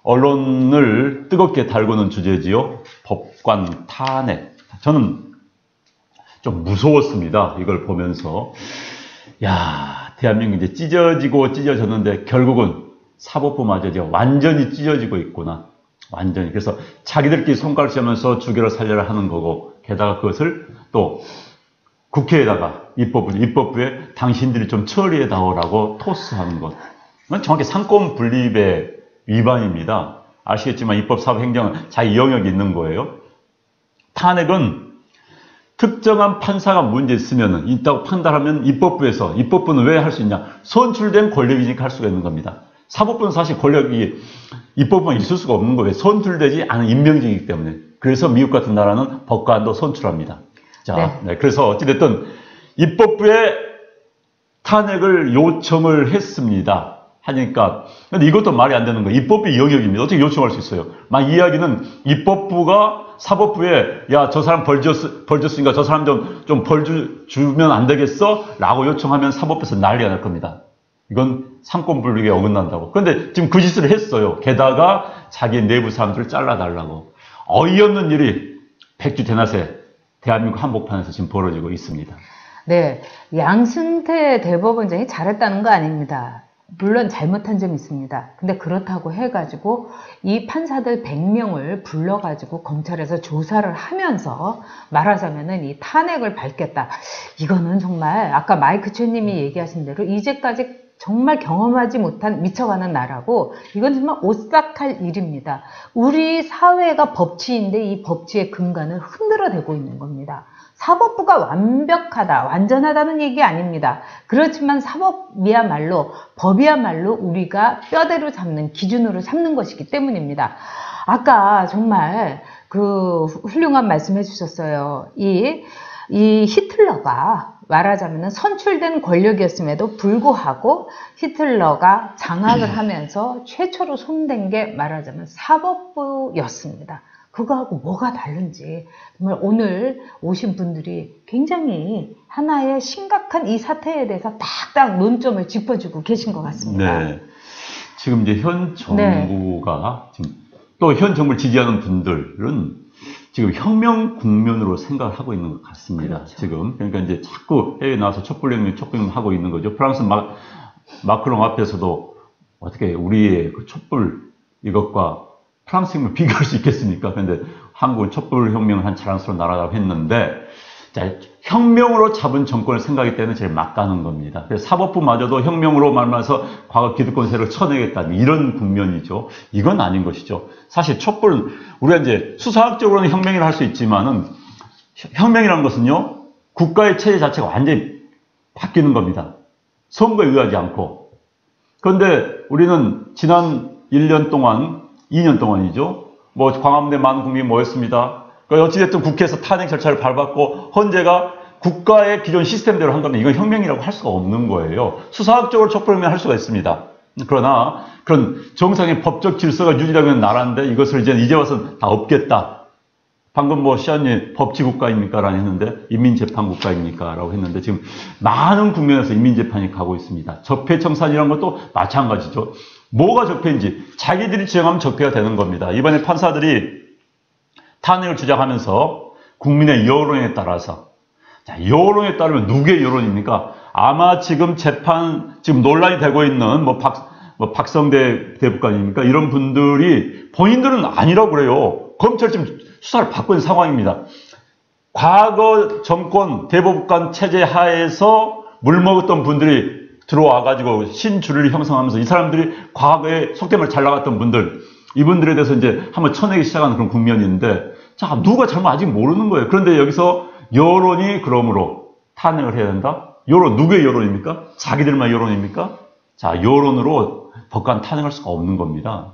언론을 뜨겁게 달구는 주제지요. 법관 탄핵. 저는 좀 무서웠습니다. 이걸 보면서. 야, 대한민국 이제 찢어지고 찢어졌는데 결국은 사법부마저 완전히 찢어지고 있구나. 완전히. 그래서 자기들끼리 손가락 쥐면서 죽여라 살려라 하는 거고, 게다가 그것을 또 국회에다가 입법부에 당신들이 좀 처리해다오라고 토스하는 것. 이건 정확히 상권 분립의 위반입니다. 아시겠지만 입법사법행정은 자기 영역이 있는 거예요. 탄핵은 특정한 판사가 문제 있으면 있다고 판단하면 입법부는 왜 할 수 있냐? 선출된 권력이니까 할 수가 있는 겁니다. 사법부는 사실 권력이 입법부만 있을 수가 없는 거예요. 선출되지 않은 임명직이기 때문에. 그래서 미국 같은 나라는 법관도 선출합니다. 자, 네, 그래서 어찌됐든 입법부에 탄핵을 요청을 했습니다. 하니까, 근데 이것도 말이 안 되는 거예요. 입법부의 영역입니다. 어떻게 요청할 수 있어요? 막 이야기는 입법부가 사법부에, 야, 저 사람 벌 줬으니까 저 사람 좀 벌 주면 안 되겠어? 라고 요청하면 사법부에서 난리가 날 겁니다. 이건 상권분립에 어긋난다고. 그런데 지금 그 짓을 했어요. 게다가 자기 내부 사람들을 잘라달라고. 어이없는 일이 백주 대낮에 대한민국 한복판에서 지금 벌어지고 있습니다. 네, 양승태 대법원장이 잘했다는 거 아닙니다. 물론 잘못한 점이 있습니다. 근데 그렇다고 해가지고 이 판사들 100명을 불러가지고 검찰에서 조사를 하면서 말하자면은 이 탄핵을 밟겠다. 이거는 정말 아까 마이크 최님이 얘기하신 대로 이제까지 정말 경험하지 못한 미쳐가는 나라고, 이건 정말 오싹할 일입니다. 우리 사회가 법치인데 이 법치의 근간을 흔들어대고 있는 겁니다. 사법부가 완벽하다, 완전하다는 얘기 아닙니다. 그렇지만 법이야말로 우리가 뼈대로 잡는, 기준으로 삼는 것이기 때문입니다. 아까 정말 그 훌륭한 말씀 해주셨어요. 이 히틀러가 말하자면 선출된 권력이었음에도 불구하고 히틀러가 장악을 하면서 최초로 손댄 게 말하자면 사법부였습니다. 그거하고 뭐가 다른지 정말 오늘 오신 분들이 굉장히 하나의 심각한 이 사태에 대해서 딱딱 논점을 짚어주고 계신 것 같습니다. 네. 지금 이제 현 정부가 지금 또 현 정부를 지지하는 분들은 지금 혁명 국면으로 생각을 하고 있는 것 같습니다. 그렇죠. 지금 그러니까 이제 자꾸 해외에 나와서 촛불혁명 하고 있는 거죠. 프랑스 마크롱 앞에서도 어떻게 우리의 그 촛불 이것과 프랑스 혁명을 비교할 수 있겠습니까? 그런데 한국은 촛불혁명을 한 자랑스러운 나라라고 했는데, 자, 혁명으로 잡은 정권을 생각하기 때문에 제일 막가는 겁니다. 그래서 사법부마저도 혁명으로 말하면서 과거 기득권 세력을 쳐내겠다는 이런 국면이죠. 이건 아닌 것이죠. 사실 촛불은 우리가 이제 수사학적으로는 혁명이라 할 수 있지만은 혁명이라는 것은요, 국가의 체제 자체가 완전히 바뀌는 겁니다. 선거에 의하지 않고. 그런데 우리는 지난 1년 동안 2년 동안이죠. 뭐 광화문에 많은 국민이 모였습니다. 어찌됐든 국회에서 탄핵 절차를 밟았고 헌재가 국가의 기존 시스템대로 한 겁니다. 이건 혁명이라고 할 수가 없는 거예요. 수사학적으로 촛불혁명을 할 수가 있습니다. 그러나 그런 정상의 법적 질서가 유지되는 나라인데 이것을 이제 와서 다 없겠다. 방금 뭐 시안님 법치국가입니까? 라고 했는데 인민재판국가입니까? 라고 했는데 지금 많은 국면에서 인민재판이 가고 있습니다. 적폐청산이라는 것도 마찬가지죠. 뭐가 적폐인지 자기들이 지정하면 적폐가 되는 겁니다. 이번에 판사들이 탄핵을 주장하면서 국민의 여론에 따라서, 자, 여론에 따르면 누구의 여론입니까? 아마 지금 지금 논란이 되고 있는 박성대 대법관입니까? 이런 분들이 본인들은 아니라고 그래요. 검찰 지금 수사를 받고 있는 상황입니다. 과거 정권 대법관 체제 하에서 물먹었던 분들이 들어와가지고 신주를 형성하면서 이 사람들이 과거에 속된 말 잘 나갔던 분들, 이분들에 대해서 이제 한번 쳐내기 시작하는 그런 국면인데, 자, 누가 잘못 아직 모르는 거예요. 그런데 여기서 여론이 그러므로 탄핵을 해야 된다? 여론, 누구의 여론입니까? 자기들만 여론입니까? 자, 여론으로 법관 탄핵할 수가 없는 겁니다.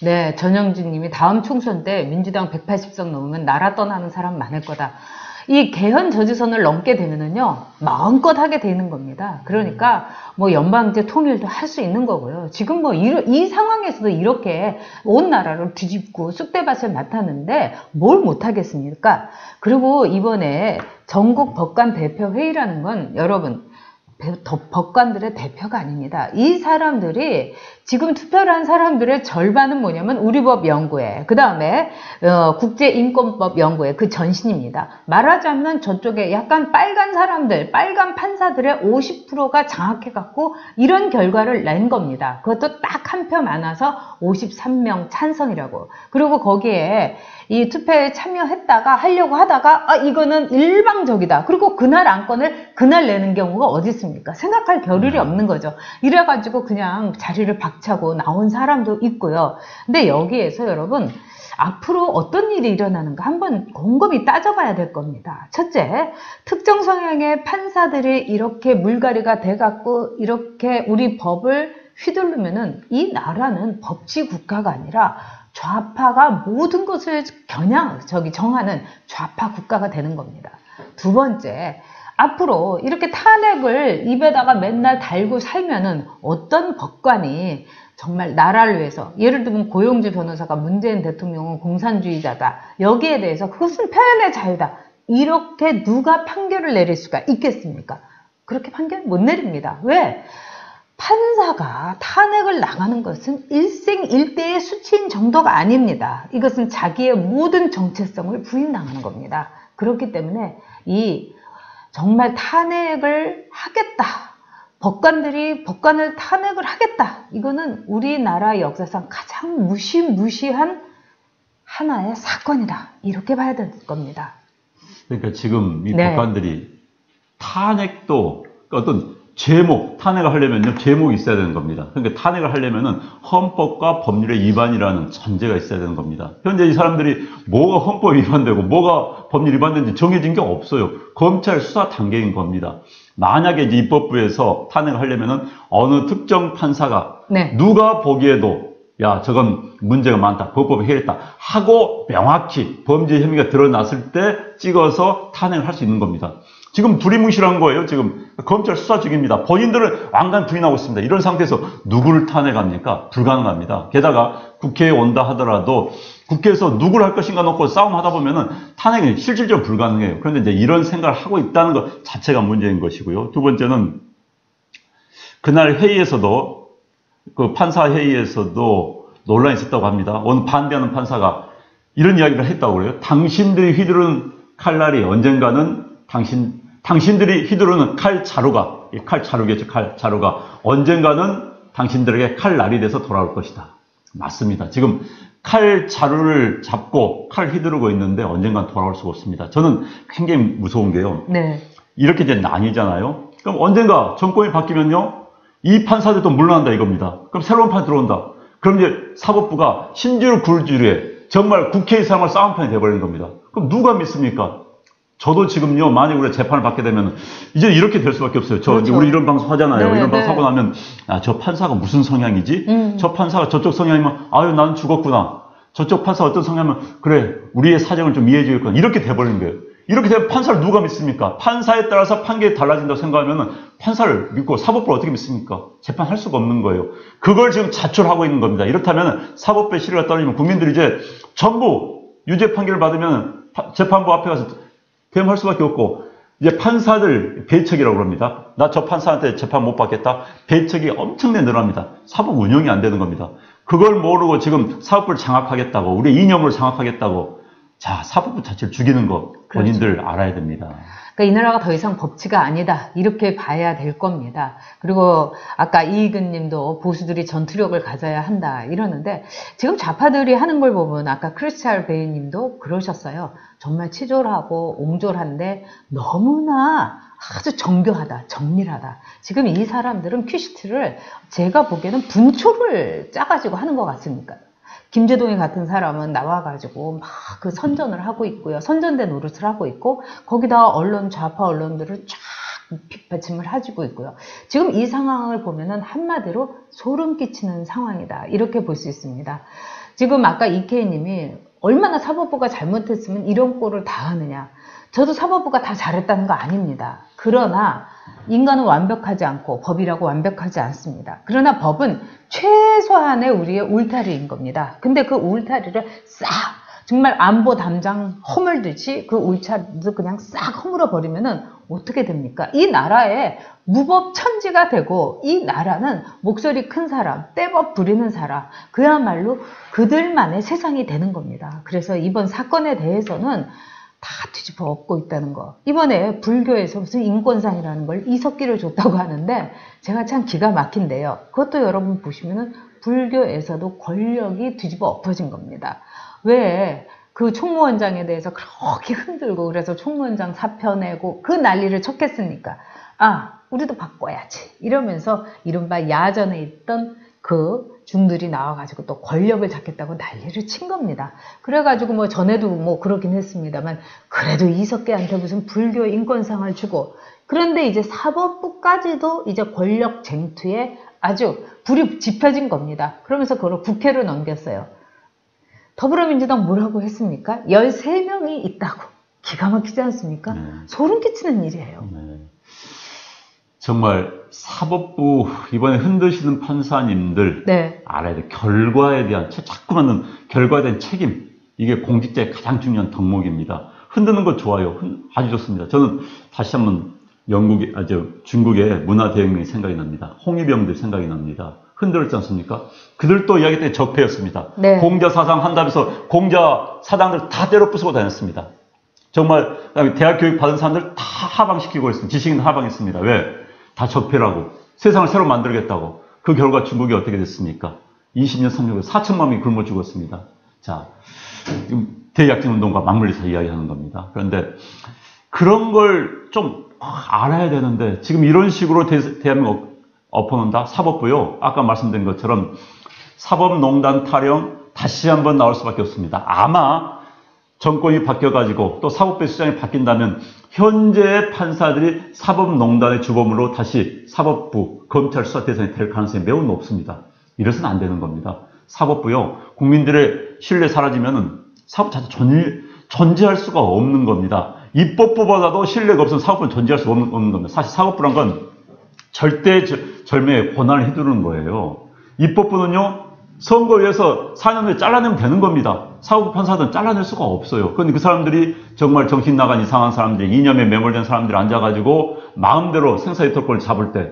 네, 전영진 님이 다음 총선 때 민주당 180석 넘으면 나라 떠나는 사람 많을 거다. 이 개헌 저지선을 넘게 되면은요, 마음껏 하게 되는 겁니다. 그러니까 뭐 연방제 통일도 할 수 있는 거고요. 지금 뭐 이 상황에서도 이렇게 온 나라를 뒤집고 쑥대밭을 맡았는데 뭘 못하겠습니까? 그리고 이번에 전국 법관 대표 회의라는 건 여러분 법관들의 대표가 아닙니다. 이 사람들이 지금 투표를 한 사람들의 절반은 뭐냐면 우리법 연구회, 그 다음에 국제인권법 연구회 그 전신입니다. 말하자면 저쪽에 약간 빨간 사람들, 빨간 판사들의 50%가 장악해갖고 이런 결과를 낸 겁니다. 그것도 딱 한 표 많아서 53명 찬성이라고. 그리고 거기에 이 투표에 참여했다가 하려고 하다가 이거는 일방적이다. 그리고 그날 안건을 그날 내는 경우가 어디 있습니까? 생각할 겨를이 없는 거죠. 이래가지고 그냥 자리를 박차고 나온 사람도 있고요. 근데 여기에서 여러분 앞으로 어떤 일이 일어나는가 한번 곰곰이 따져봐야 될 겁니다. 첫째, 특정 성향의 판사들이 이렇게 물갈이가 돼갖고 이렇게 우리 법을 휘두르면은 이 나라는 법치 국가가 아니라 좌파가 모든 것을 정하는 좌파 국가가 되는 겁니다. 두 번째, 앞으로 이렇게 탄핵을 입에다가 맨날 달고 살면은 어떤 법관이 정말 나라를 위해서, 예를 들면 고용주 변호사가 문재인 대통령은 공산주의자다. 여기에 대해서 그것은 표현의 자유다. 이렇게 누가 판결을 내릴 수가 있겠습니까? 그렇게 판결 못 내립니다. 왜? 판사가 탄핵을 나가는 것은 일생일대의 수치인 정도가 아닙니다. 이것은 자기의 모든 정체성을 부인당하는 겁니다. 그렇기 때문에 정말 탄핵을 하겠다. 법관을 탄핵을 하겠다. 이거는 우리나라 역사상 가장 무시무시한 하나의 사건이다. 이렇게 봐야 될 겁니다. 그러니까 지금 이 법관들이 탄핵도 어떤 탄핵을 하려면요, 제목이 있어야 되는 겁니다. 그러니까 탄핵을 하려면은 헌법과 법률의 위반이라는 전제가 있어야 되는 겁니다. 현재 이 사람들이 뭐가 헌법 위반되고 뭐가 법률 위반되는지 정해진 게 없어요. 검찰 수사 단계인 겁니다. 만약에 이제 입법부에서 탄핵을 하려면은 어느 특정 판사가 누가 보기에도 야, 저건 문제가 많다. 법법에 해했다. 하고 명확히 범죄 혐의가 드러났을 때 찍어서 탄핵을 할 수 있는 겁니다. 지금 두리뭉실한 거예요. 지금 검찰 수사 중입니다. 본인들은 완간 부인하고 있습니다. 이런 상태에서 누구를 탄핵합니까? 불가능합니다. 게다가 국회에 온다 하더라도 국회에서 누구를 할 것인가 놓고 싸움하다 보면은 탄핵이 실질적으로 불가능해요. 그런데 이제 이런 생각을 하고 있다는 것 자체가 문제인 것이고요. 두 번째는 그날 회의에서도 그 판사 회의에서도 논란이 있었다고 합니다. 어느 반대하는 판사가 이런 이야기를 했다고 그래요. 당신들이 휘두르는 칼날이 언젠가는 당신들이 휘두르는 칼자루겠죠. 칼자루가 언젠가는 당신들에게 칼날이 돼서 돌아올 것이다. 맞습니다. 지금 칼자루를 잡고 칼 휘두르고 있는데 언젠가는 돌아올 수가 없습니다. 저는 굉장히 무서운 게요. 이렇게 이제 나뉘잖아요. 그럼 언젠가 정권이 바뀌면요, 이 판사들도 물러난다 이겁니다. 그럼 새로운 판 들어온다. 그럼 이제 사법부가 신주를 굴주에 정말 국회의사람을 싸움판이 돼버리는 겁니다. 그럼 누가 믿습니까? 저도 지금요, 만약 우리가 재판을 받게 되면 이제 이렇게 될 수밖에 없어요. 이제 우리 이런 방송 하잖아요. 이런 방송 하고 나면 저 판사가 무슨 성향이지? 저 판사가 저쪽 성향이면 아유 나는 죽었구나. 저쪽 판사 어떤 성향이면 그래 우리의 사정을 좀 이해해 주겠구나. 이렇게 돼버리는 거예요. 이렇게 되면 판사를 누가 믿습니까? 판사에 따라서 판결이 달라진다고 생각하면 판사를 믿고 사법부를 어떻게 믿습니까? 재판할 수가 없는 거예요. 그걸 지금 자초하고 있는 겁니다. 이렇다면 사법부의 신뢰가 떨어지면 국민들이 이제 전부 유죄 판결을 받으면 재판부 앞에 가서 대응할 수밖에 없고, 이제 판사들 배척이라고 합니다. 나 저 판사한테 재판 못 받겠다. 배척이 엄청나게 늘어납니다. 사법 운영이 안 되는 겁니다. 그걸 모르고 지금 사법부를 장악하겠다고, 우리 이념을 장악하겠다고, 자, 사법부 자체를 죽이는 거 본인들 알아야 됩니다. 그러니까 이 나라가 더 이상 법치가 아니다. 이렇게 봐야 될 겁니다. 그리고 아까 이익은 님도 보수들이 전투력을 가져야 한다 이러는데, 지금 좌파들이 하는 걸 보면 아까 크리스탈 베이 님도 그러셨어요. 정말 치졸하고 옹졸한데 너무나 아주 정교하다, 정밀하다. 지금 이 사람들은 퀴시트를 제가 보기에는 분초를 짜가지고 하는 것 같습니까? 김재동이 같은 사람은 나와가지고 막 그 선전을 하고 있고요. 선전된 노릇을 하고 있고, 거기다가 좌파 언론들을 쫙 빗받침을 해주고 있고요. 지금 이 상황을 보면은 한마디로 소름 끼치는 상황이다. 이렇게 볼 수 있습니다. 지금 아까 이케이님이 얼마나 사법부가 잘못했으면 이런 꼴을 당하느냐. 저도 사법부가 다 잘했다는 거 아닙니다. 그러나 인간은 완벽하지 않고 법이라고 완벽하지 않습니다. 그러나 법은 최소한의 우리의 울타리인 겁니다. 근데 그 울타리를 정말 안보 담장 허물듯이 그 울타리도 그냥 싹 허물어 버리면은 어떻게 됩니까? 이 나라의 무법천지가 되고 이 나라는 목소리 큰 사람, 떼법 부리는 사람, 그야말로 그들만의 세상이 되는 겁니다. 그래서 이번 사건에 대해서는 다 뒤집어 엎고 있다는 거. 이번에 불교에서 무슨 인권상이라는 걸 이석기를 줬다고 하는데 제가 참 기가 막힌데요. 그것도 여러분 보시면은 불교에서도 권력이 뒤집어 엎어진 겁니다. 왜 그 총무원장에 대해서 그렇게 흔들고 그래서 총무원장 사표 내고 그 난리를 쳤겠습니까? 아, 우리도 바꿔야지 이러면서 이른바 야전에 있던 그 중들이 나와가지고 또 권력을 잡겠다고 난리를 친 겁니다. 그래가지고 뭐 전에도 뭐 그러긴 했습니다만 그래도 이석기한테 무슨 불교 인권상을 주고 그런데 이제 사법부까지도 이제 권력 쟁투에 아주 불이 지펴진 겁니다. 그러면서 그걸 국회로 넘겼어요. 더불어민주당 뭐라고 했습니까? 13명이 있다고. 기가 막히지 않습니까? 네. 소름 끼치는 일이에요. 네. 정말 사법부 이번에 흔드시는 판사님들 네. 알아야 돼. 결과에 대한 자꾸만 결과에 대한 책임. 이게 공직자의 가장 중요한 덕목입니다. 흔드는 거 좋아요. 아주 좋습니다. 저는 다시 한번 중국의 문화대혁명이 생각이 납니다. 홍위병들 생각이 납니다. 흔들었지 않습니까? 그들도 이야기 때 적폐였습니다. 네. 공자사상 한다면서 공자사당들 다 때려 부수고 다녔습니다. 정말 대학 교육 받은 사람들 다 하방시키고 있습니다. 지식인 하방했습니다. 왜? 다 적폐라고. 세상을 새로 만들겠다고. 그 결과 중국이 어떻게 됐습니까? 20년 30년 4천만 명이 굶어 죽었습니다. 자, 지금 대약진운동과 맞물려서 이야기하는 겁니다. 그런데 그런 걸 좀 알아야 되는데 지금 이런 식으로 대한민국 엎어놓는다? 사법부요. 아까 말씀드린 것처럼 사법농단 타령 다시 한번 나올 수밖에 없습니다. 아마 정권이 바뀌어가지고 또 사법부의 수장이 바뀐다면 현재 판사들이 사법농단의 주범으로 다시 사법부, 검찰 수사 대상이 될 가능성이 매우 높습니다. 이래서는 안 되는 겁니다. 사법부요. 국민들의 신뢰 사라지면은 사법 자체 존재할 수가 없는 겁니다. 입법부보다도 신뢰가 없으면 사법부는 존재할 수가 없는 겁니다. 사실 사법부란 건 절대절명의 권한을 휘두르는 거예요. 입법부는요, 선거위에서 4년 후에 잘라내면 되는 겁니다. 사법부 판사들은 잘라낼 수가 없어요. 그런데 그 사람들이 정말 정신 나간 이상한 사람들, 이념에 매몰된 사람들이 앉아가지고 마음대로 생사유탈권을 잡을 때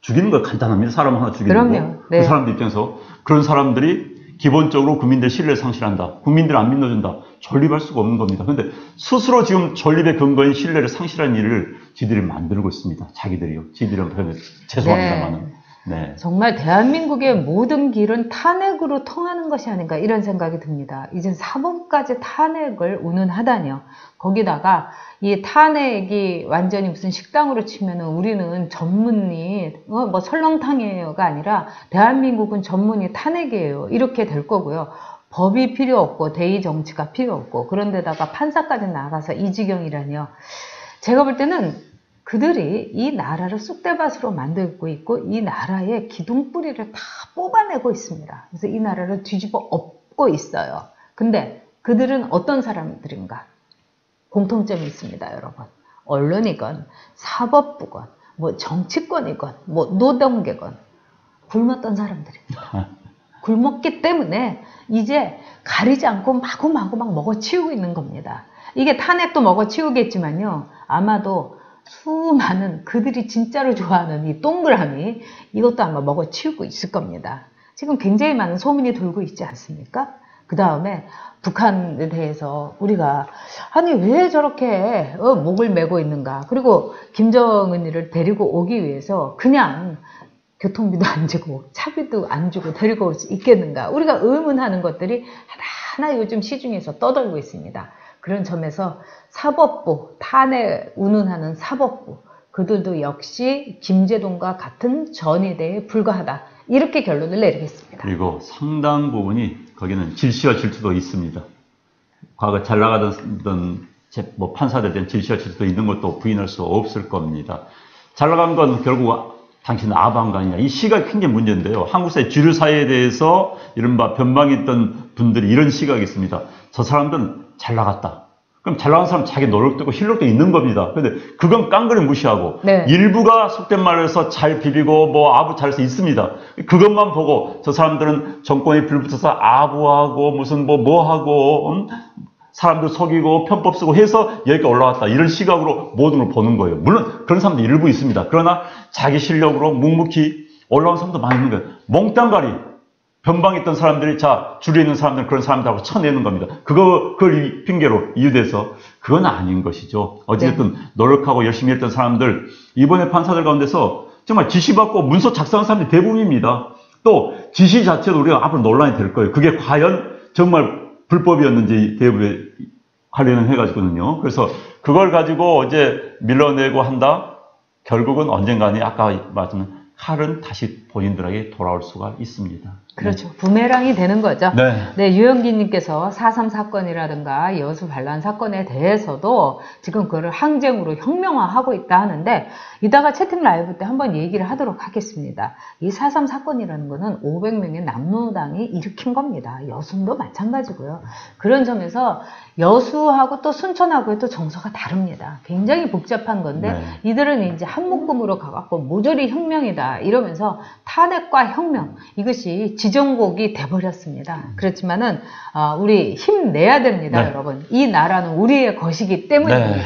죽이는 거 간단합니다. 사람 하나 죽이는 거. 네. 그 사람들 입장에서 그런 사람들이 기본적으로 국민들 신뢰를 상실한다. 국민들 안 믿어준다. 존립할 수가 없는 겁니다. 그런데 스스로 지금 존립의 근거인 신뢰를 상실한 일을 지들이 만들고 있습니다. 자기들이요. 지들이란 표현을 죄송합니다만은. 네. 정말 대한민국의 모든 길은 탄핵으로 통하는 것이 아닌가 이런 생각이 듭니다. 이제 사법까지 탄핵을 운운하다니요. 거기다가 이 탄핵이 완전히 무슨 식당으로 치면은 우리는 전문이 뭐 설렁탕이에요가 아니라 대한민국은 전문이 탄핵이에요. 이렇게 될 거고요. 법이 필요 없고 대의 정치가 필요 없고 그런데다가 판사까지 나가서 이 지경이라니요. 제가 볼 때는 그들이 이 나라를 쑥대밭으로 만들고 있고 이 나라의 기둥뿌리를 다 뽑아내고 있습니다. 그래서 이 나라를 뒤집어 엎고 있어요. 근데 그들은 어떤 사람들인가? 공통점이 있습니다, 여러분. 언론이건 사법부건 뭐 정치권이건 뭐 노동계건 굶었던 사람들입니다. 굶었기 때문에 이제 가리지 않고 마구마구 막 먹어치우고 있는 겁니다. 이게 탄핵도 먹어치우겠지만요. 아마도 수많은 그들이 진짜로 좋아하는 이 동그라미 이것도 아마 먹어치우고 있을 겁니다. 지금 굉장히 많은 소문이 돌고 있지 않습니까? 그 다음에 북한에 대해서 우리가 아니 왜 저렇게 목을 메고 있는가. 그리고 김정은이를 데리고 오기 위해서 그냥 교통비도 안 주고 차비도 안 주고 데리고 올 수 있겠는가. 우리가 의문하는 것들이 하나하나 요즘 시중에서 떠돌고 있습니다. 그런 점에서 사법부, 탄핵 운운하는 사법부, 그들도 역시 김제동과 같은 전위대에 불과하다. 이렇게 결론을 내리겠습니다. 그리고 상당 부분이 거기는 질시와 질투도 있습니다. 과거 잘 나가던 뭐 판사들에 대한 질시와 질투도 있는 것도 부인할 수 없을 겁니다. 잘 나간 건 결국 당신은 아방가 아니냐. 이 시각이 굉장히 문제인데요. 한국 사회 주류 사회에 대해서 이른바 변방에 있던 분들이 이런 시각이 있습니다. 저 사람들은 잘 나갔다. 그럼 잘 나간 사람 자기 노력도 있고 실력도 있는 겁니다. 근데 그건 깡그리 무시하고 네. 일부가 속된 말로 해서 잘 비비고 뭐 아부 잘해서 있습니다. 그것만 보고 저 사람들은 정권에 불붙어서 아부하고 무슨 뭐 하고 사람들 속이고 편법 쓰고 해서 여기까지 올라왔다. 이런 시각으로 모든 걸 보는 거예요. 물론 그런 사람도 일부 있습니다. 그러나 자기 실력으로 묵묵히 올라온 사람도 많이 있는 거예요. 몽땅가리 변방에 있던 사람들이 줄에 있는 사람들은 그런 사람들하고 쳐내는 겁니다. 그걸 핑계로 이유돼서 그건 아닌 것이죠. 어쨌든 노력하고 열심히 했던 사람들, 이번에 판사들 가운데서 정말 지시받고 문서 작성한 사람들이 대부분입니다. 또 지시 자체도 우리가 앞으로 논란이 될 거예요. 그게 과연 정말 불법이었는지 대부분에 관련을 해가지고는요. 그래서 그걸 가지고 이제 밀어내고 한다. 결국은 언젠가는 아까 말씀한 칼은 다시 본인들에게 돌아올 수가 있습니다. 그렇죠. 부메랑이 되는 거죠. 네. 네, 유영기님께서 4.3 사건이라든가 여수 반란 사건에 대해서도 지금 그거를 항쟁으로 혁명화하고 있다 하는데, 이따가 채팅 라이브 때 한번 얘기를 하도록 하겠습니다. 이 4.3 사건이라는 거는 500명의 남로당이 일으킨 겁니다. 여순도 마찬가지고요. 그런 점에서 여수하고 또 순천하고의 또 정서가 다릅니다. 굉장히 복잡한 건데, 이들은 이제 한 묶음으로 가갖고 모조리 혁명이다 이러면서 탄핵과 혁명, 이것이 지정곡이 돼버렸습니다. 그렇지만은 우리 힘내야 됩니다, 여러분. 이 나라는 우리의 것이기 때문입니다.